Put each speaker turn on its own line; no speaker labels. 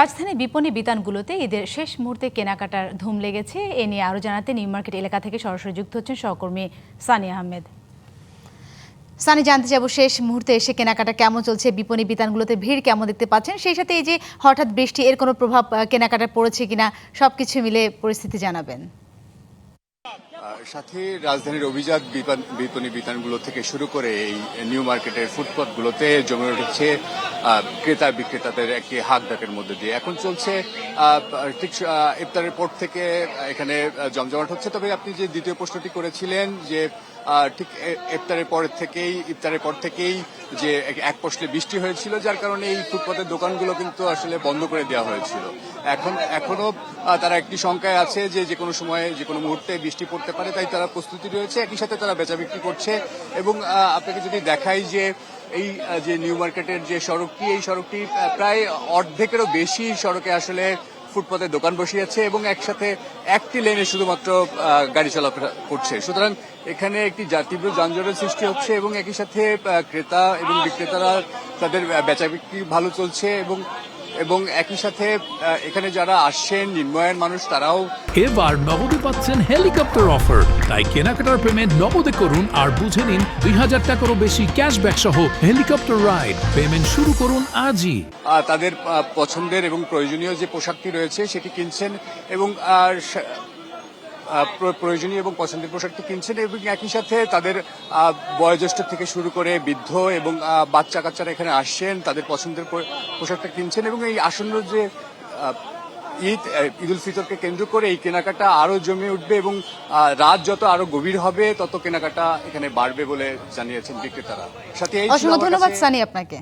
রাজধানী বিপণী বিতানগুলোতে ঈদের শেষ মুহূর্তে কেনাকাটার ধুম লেগেছে। এ নিয়ে আরও জানাতে নিউ মার্কেট এলাকা থেকে সরাসরি যুক্ত হচ্ছেন সহকর্মী সানি আহমেদ। সানি, জানতে চাইব শেষ মুহূর্তে এসে কেনাকাটা কেমন চলছে, বিপণী বিতানগুলোতে ভিড় কেমন দেখতে পাচ্ছেন, সেই সাথে এই যে হঠাৎ বৃষ্টি এর কোনো প্রভাব কেনাকাটার পড়েছে কিনা সবকিছু মিলে পরিস্থিতি জানাবেন।
সাথে রাজধানীর অভিজাত বিপণী বিতানগুলো থেকে শুরু করে এই নিউ মার্কেটের ফুটপাথগুলোতে জমে উঠেছে ক্রেতা বিক্রেতাদের একটি হাক ডাকের মধ্যে দিয়ে। এখন চলছে ঠিক ইফতারের পর থেকে এখানে জমজমাট হচ্ছে। তবে আপনি যে দ্বিতীয় প্রশ্নটি করেছিলেন যে ঠিক ইফতারের পর থেকেই যে এক পশলে বৃষ্টি হয়েছিল, যার কারণে এই ফুটপাতের দোকানগুলো কিন্তু আসলে বন্ধ করে দেওয়া হয়েছিল। এখনো তারা একটি শঙ্কায় আছে যে কোনো সময়ে যে কোনো মুহূর্তে বৃষ্টি পড়তে পারে, তাই তারা প্রস্তুতি রয়েছে। একই সাথে তারা বেচা বিক্রি করছে। এবং আপনাকে যদি দেখাই যে এই যে নিউ মার্কেটের যে সড়কটি, এই সড়কটি প্রায় অর্ধেকেরও বেশি সড়কে আসলে ফুটপাতে দোকান বসিয়েছে এবং একসাথে একটি লেনে শুধুমাত্র গাড়ি চলাফেরা করছে। সুতরাং এখানে একটি তীব্র যানজটের সৃষ্টি হচ্ছে এবং একই সাথে ক্রেতা এবং বিক্রেতারা তাদের বেচা বিক্রি ভালো চলছে এবং একই সাথে এখানে যারা আসছেন নিম্নআয়ের মানুষ তারাও
এবার নগদে পাচ্ছেন হেলিকপ্টার অফার। তাই কেনাকাটার পেমেন্ট নগদে করুন আর বুঝে নিন ২০০০ টাকারও বেশি ক্যাশব্যাক সহ হেলিকপ্টার রাইড। পেমেন্ট শুরু করুন আজই।
তাদের পছন্দের এবং প্রয়োজনীয় যে পোশাকটি রয়েছে সেটি কিনছেন এবং প্রয়োজনীয় এবং পছন্দের পোশাকটি কিনছেন এবং একই সাথে তাদের বয়োজ্যেষ্ঠ থেকে শুরু করে বৃদ্ধ এবং বাচ্চা কাচ্চারা এখানে আসছেন, তাদের পছন্দের পোশাকটা কিনছেন। এবং এই আসন্ন যে ঈদ উল ফিতরকে কেন্দ্র করে এই কেনাকাটা আরো জমে উঠবে এবং রাত যত আরো গভীর হবে তত কেনাকাটা এখানে বাড়বে বলে জানিয়েছেন বিক্রেতারা। সাথে
অসংখ্য ধন্যবাদ সানি আপনাকে।